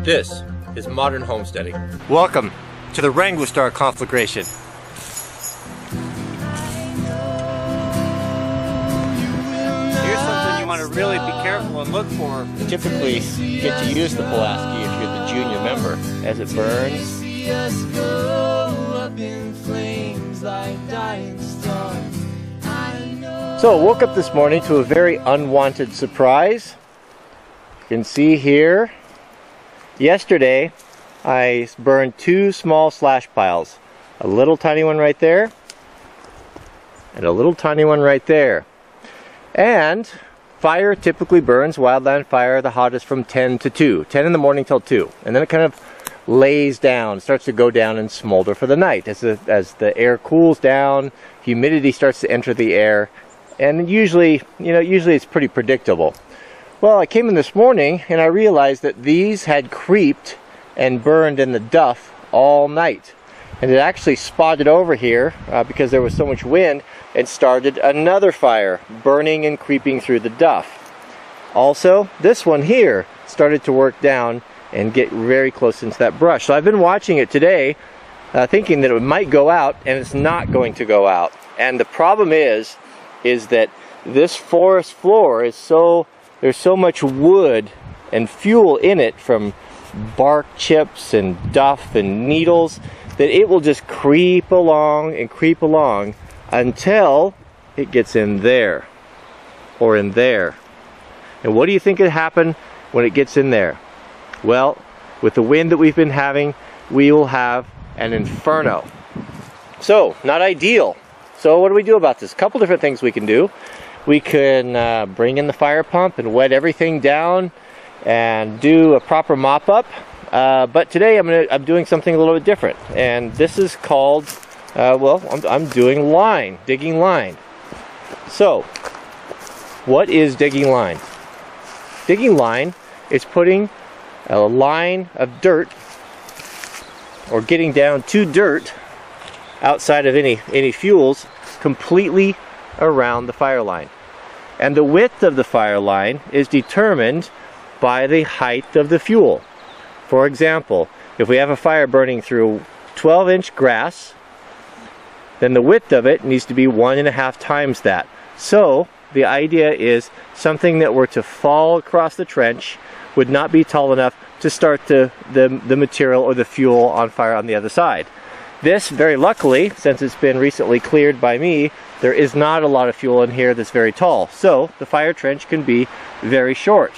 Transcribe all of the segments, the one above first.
This is modern homesteading. Welcome to the Wranglerstar Conflagration. Here's something you want to really be careful and look for. You typically get to use the Pulaski if you're the junior member. As it burns, so I woke up this morning to a very unwanted surprise. You can see here, yesterday I burned two small slash piles. A little tiny one right there, and a little tiny one right there. And fire typically burns, wildland fire, the hottest from 10 to 2. 10 in the morning till 2. And then it kind of lays down, starts to go down and smolder for the night. As the air cools down, humidity starts to enter the air. And usually it's pretty predictable. Well, I came in this morning and I realized that these had creeped and burned in the duff all night. And it actually spotted over here because there was so much wind and started another fire burning and creeping through the duff. Also, this one here started to work down and get very close into that brush. So I've been watching it today thinking that it might go out, and it's not going to go out. And the problem is that this forest floor is there's so much wood and fuel in it from bark chips and duff and needles that it will just creep along and creep along until it gets in there or in there. And what do you think would happen when it gets in there? Well, with the wind that we've been having, we will have an inferno. So, not ideal. So what do we do about this? A couple different things we can do. We can bring in the fire pump and wet everything down and do a proper mop up. But today I'm doing something a little bit different. And this is called, I'm doing line, digging line. So, what is digging line? Digging line is putting a line of dirt, or getting down to dirt outside of any fuels, completely around the fire line. And the width of the fire line is determined by the height of the fuel. For example, if we have a fire burning through 12-inch grass, then the width of it needs to be 1.5 times that. So the idea is something that were to fall across the trench would not be tall enough to start the material or the fuel on fire on the other side. This, very luckily, since it's been recently cleared by me, there is not a lot of fuel in here that's very tall. So the fire trench can be very short.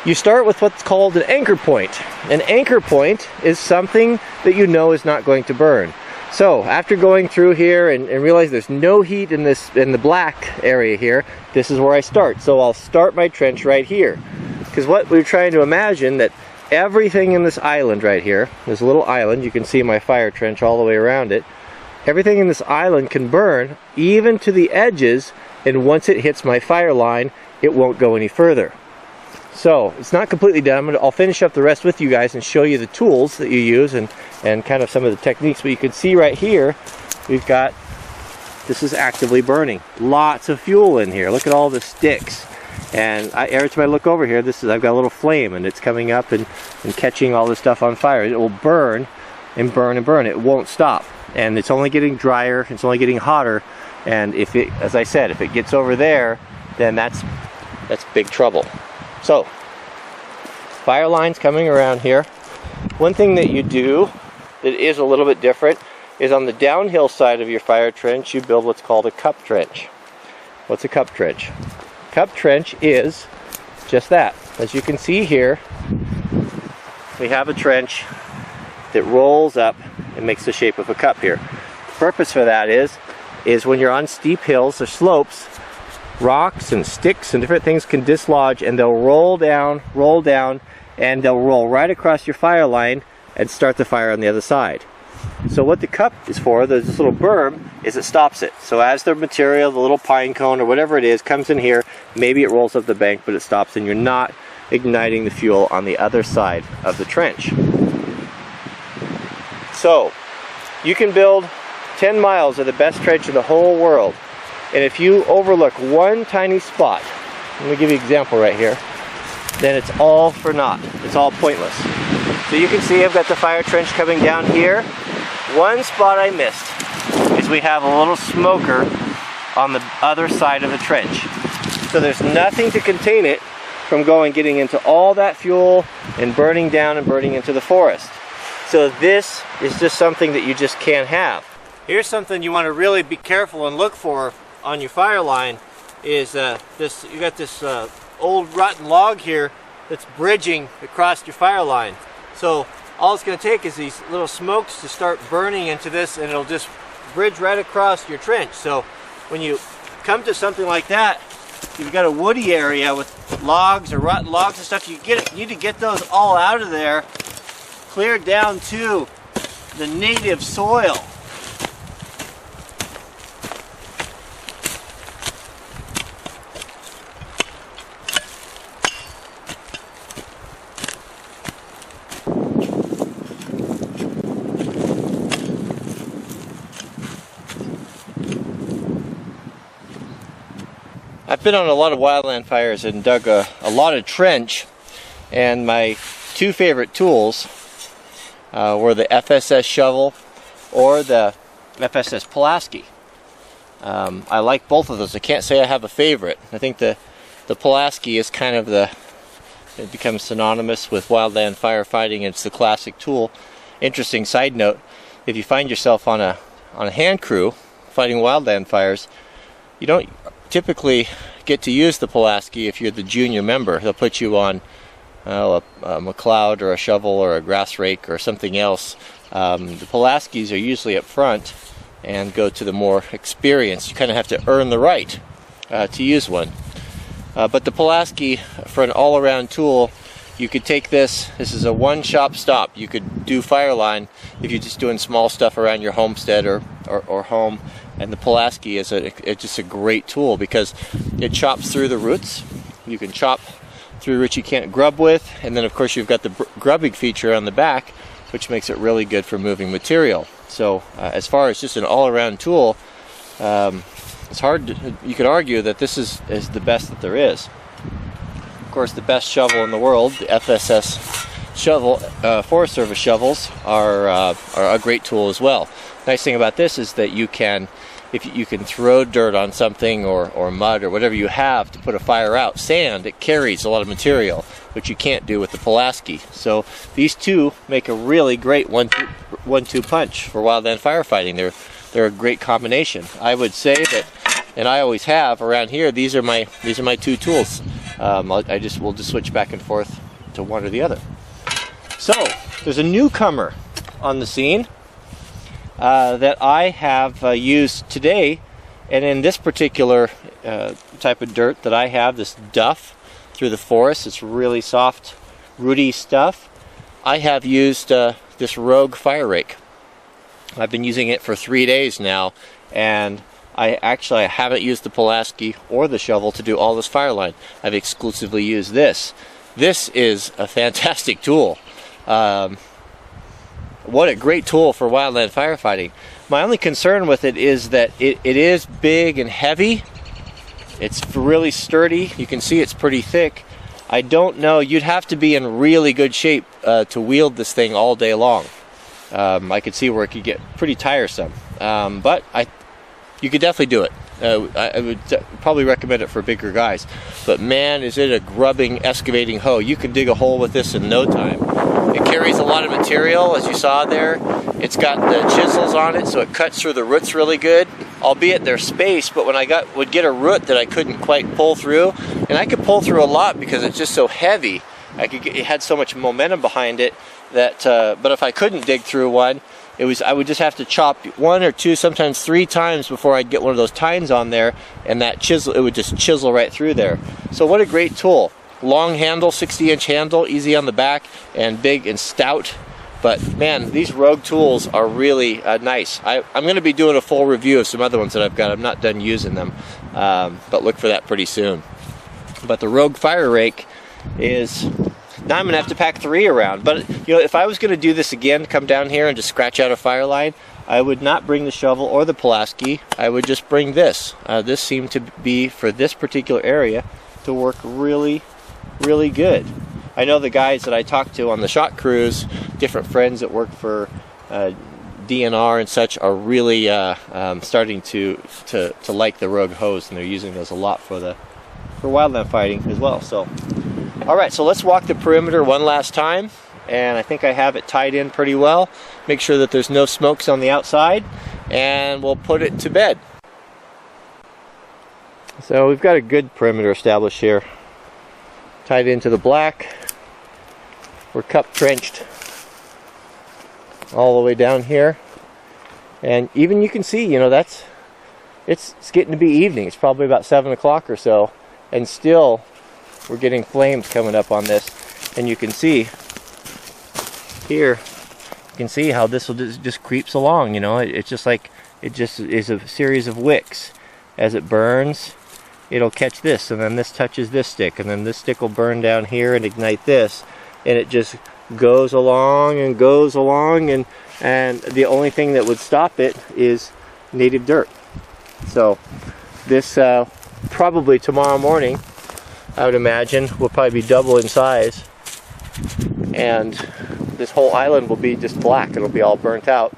You start with what's called an anchor point. An anchor point is something that you know is not going to burn. So after going through here and realize there's no heat in the black area here, this is where I start. So I'll start my trench right here. Because what we're trying to imagine that everything in this island right here, this little island, you can see my fire trench all the way around it, everything in this island can burn even to the edges, and once it hits my fire line, it won't go any further. So it's not completely done. I'll finish up the rest with you guys and show you the tools that you use and kind of some of the techniques. But you can see right here, we've got, this is actively burning. Lots of fuel in here. Look at all the sticks. And every time I look over here, I've got a little flame, and it's coming up and catching all this stuff on fire. It will burn and burn and burn. It won't stop. And it's only getting drier, it's only getting hotter. And if it, as I said, if it gets over there, then that's big trouble. So, fire lines coming around here. One thing that you do that is a little bit different is on the downhill side of your fire trench, you build what's called a cup trench. What's a cup trench? Cup trench is just that. As you can see here, we have a trench that rolls up and makes the shape of a cup here. The purpose for that is when you're on steep hills or slopes, rocks and sticks and different things can dislodge, and they'll roll down, and they'll roll right across your fire line and start the fire on the other side. So what the cup is for, this little berm, is it stops it. So as the material, the little pine cone or whatever it is, comes in here, maybe it rolls up the bank, but it stops, and you're not igniting the fuel on the other side of the trench. So you can build 10 miles of the best trench in the whole world, and if you overlook one tiny spot, let me give you an example right here. then it's all for naught. It's all pointless. So you can see I've got the fire trench coming down here. One spot I missed is we have a little smoker on the other side of the trench. So there's nothing to contain it from getting into all that fuel and burning down and burning into the forest. So this is just something that you just can't have. Here's something you want to really be careful and look for on your fire line is you got this old rotten log here that's bridging across your fire line. So all it's going to take is these little smokes to start burning into this, and it'll just bridge right across your trench. So when you come to something like that, you've got a woody area with logs or rotten logs and stuff, you need to get those all out of there, cleared down to the native soil. I've been on a lot of wildland fires and dug a lot of trench, and my two favorite tools were the Fss Shovel or the Fss Pulaski. I like both of those. I can't say I have a favorite. I think the Pulaski is kind of it becomes synonymous with wildland firefighting. It's the classic tool. Interesting side note, if you find yourself on a hand crew fighting wildland fires, you don't typically get to use the Pulaski if you're the junior member. They'll put you on a McLeod or a shovel or a grass rake or something else. The Pulaskis are usually up front and go to the more experienced. You kind of have to earn the right to use one. But the Pulaski, for an all-around tool, you could take this is a one-shop stop. You could do fireline if you're just doing small stuff around your homestead or home. And the Pulaski is it's just a great tool because it chops through the roots. You can chop through roots you can't grub with, and then of course you've got the grubbing feature on the back, which makes it really good for moving material. So as far as just an all-around tool, it's hard you could argue that this is the best that there is. Of course, the best shovel in the world, the FSS shovel, Forest Service shovels, are a great tool as well. Nice thing about this is that you can throw dirt on something or mud or whatever you have to put a fire out. Sand, it carries a lot of material, which you can't do with the Pulaski. So these two make a really great one-two punch for wildland firefighting. They're a great combination. I would say that, and I always have around here, these are my two tools. We'll just switch back and forth to one or the other. So there's a newcomer on the scene that I have used today, and in this particular type of dirt that I have, this duff through the forest, it's really soft, rooty stuff. I have used this Rogue fire rake. I've been using it for 3 days now, and I haven't used the Pulaski or the shovel to do all this fire line. I've exclusively used this. This is a fantastic tool. What a great tool for wildland firefighting. My only concern with it is that it is big and heavy. It's really sturdy. You can see it's pretty thick. I don't know, you'd have to be in really good shape to wield this thing all day long. I could see where it could get pretty tiresome. But you could definitely do it. I would probably recommend it for bigger guys. But man, is it a grubbing, excavating hoe. You can dig a hole with this in no time. It carries a lot of material, as you saw there. It's got the chisels on it, so it cuts through the roots really good. Albeit there's space, but when I would get a root that I couldn't quite pull through, and I could pull through a lot because it's just so heavy. It had so much momentum behind it that. But if I couldn't dig through one, I would just have to chop 1 or 2, sometimes 3 times before I'd get one of those tines on there, and it would just chisel right through there. So what a great tool. Long handle, 60-inch handle, easy on the back, and big and stout. But man, these Rogue tools are really nice. I'm going to be doing a full review of some other ones that I've got. I'm not done using them, but look for that pretty soon. But the Rogue fire rake is... Now I'm going to have to pack 3 around. But you know, if I was going to do this again, come down here and just scratch out a fire line, I would not bring the shovel or the Pulaski. I would just bring this. This seemed to be, for this particular area, to work really really good. I know the guys that I talked to on the shot cruise, different friends that work for DNR and such, are really starting to like the Rogue hose, and they're using those a lot for wildland fighting as well. So, all right, so let's walk the perimeter one last time, and I think I have it tied in pretty well. Make sure that there's no smokes on the outside, and we'll put it to bed. So we've got a good perimeter established here, tied into the black. We're cup trenched all the way down here, and even you can see, you know, it's getting to be evening. It's probably about 7 o'clock or so, and still we're getting flames coming up on this. And you can see here, you can see how this will just creeps along. You know, it's just like, it just is a series of wicks. As it burns, it'll catch this, and then this touches this stick, and then this stick will burn down here and ignite this, and it just goes along and goes along, and the only thing that would stop it is native dirt. So this probably tomorrow morning, I would imagine, will probably be double in size, and this whole island will be just black. It'll be all burnt out.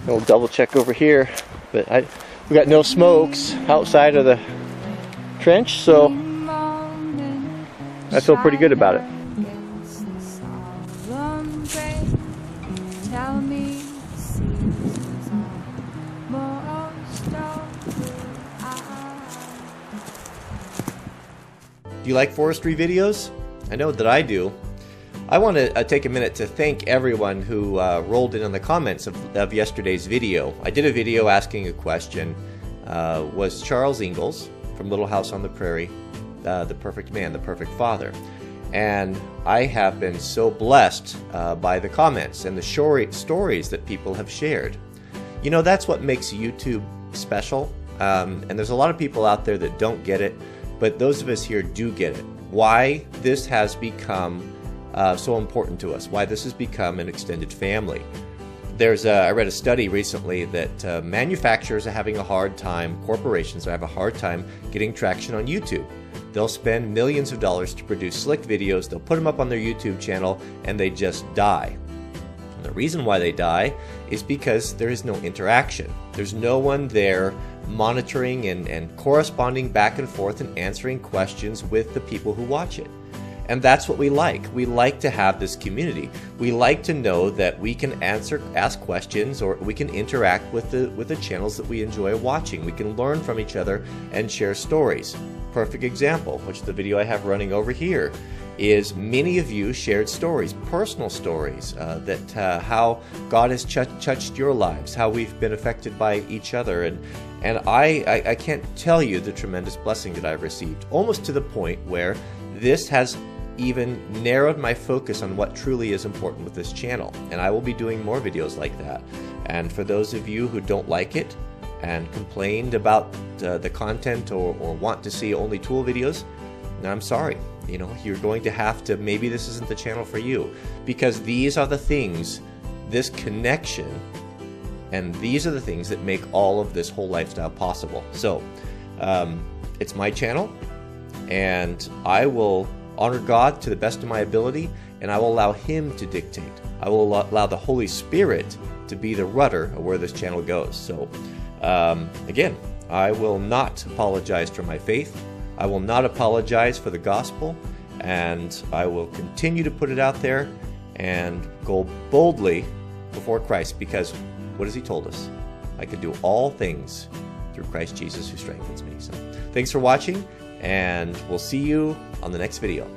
We'll double check over here, but we got no smokes outside of the trench, so I feel pretty good about it. Do you like forestry videos? I know that I do. I want to take a minute to thank everyone who rolled in on the comments of yesterday's video. I did a video asking a question. Was Charles Ingalls from Little House on the Prairie the perfect man, the perfect father? And I have been so blessed by the comments and the stories that people have shared. You know, that's what makes YouTube special. And there's a lot of people out there that don't get it, but those of us here do get it. Why this has become so important to us, why this has become an extended family. I read a study recently that manufacturers are having a hard time, corporations are having a hard time getting traction on YouTube. They'll spend millions of dollars to produce slick videos, they'll put them up on their YouTube channel, and they just die. And the reason why they die is because there is no interaction. There's no one there monitoring and corresponding back and forth and answering questions with the people who watch it. And that's what we like. We like to have this community. We like to know that we can ask questions, or we can interact with the channels that we enjoy watching. We can learn from each other and share stories. Perfect example, which the video I have running over here, is many of you shared stories, personal stories, that how God has touched your lives, how we've been affected by each other, and I can't tell you the tremendous blessing that I've received, almost to the point where this has even narrowed my focus on what truly is important with this channel, and I will be doing more videos like that. And for those of you who don't like it and complained about the content or want to see only tool videos, I'm sorry. You know, you're going to have to, maybe this isn't the channel for you, because these are the things, this connection, and these are the things that make all of this whole lifestyle possible. So it's my channel, and I will honor God to the best of my ability, and I will allow Him to dictate. I will allow the Holy Spirit to be the rudder of where this channel goes. So again, I will not apologize for my faith. I will not apologize for the gospel, and I will continue to put it out there and go boldly before Christ, because what has He told us? I can do all things through Christ Jesus who strengthens me. So thanks for watching, and we'll see you on the next video.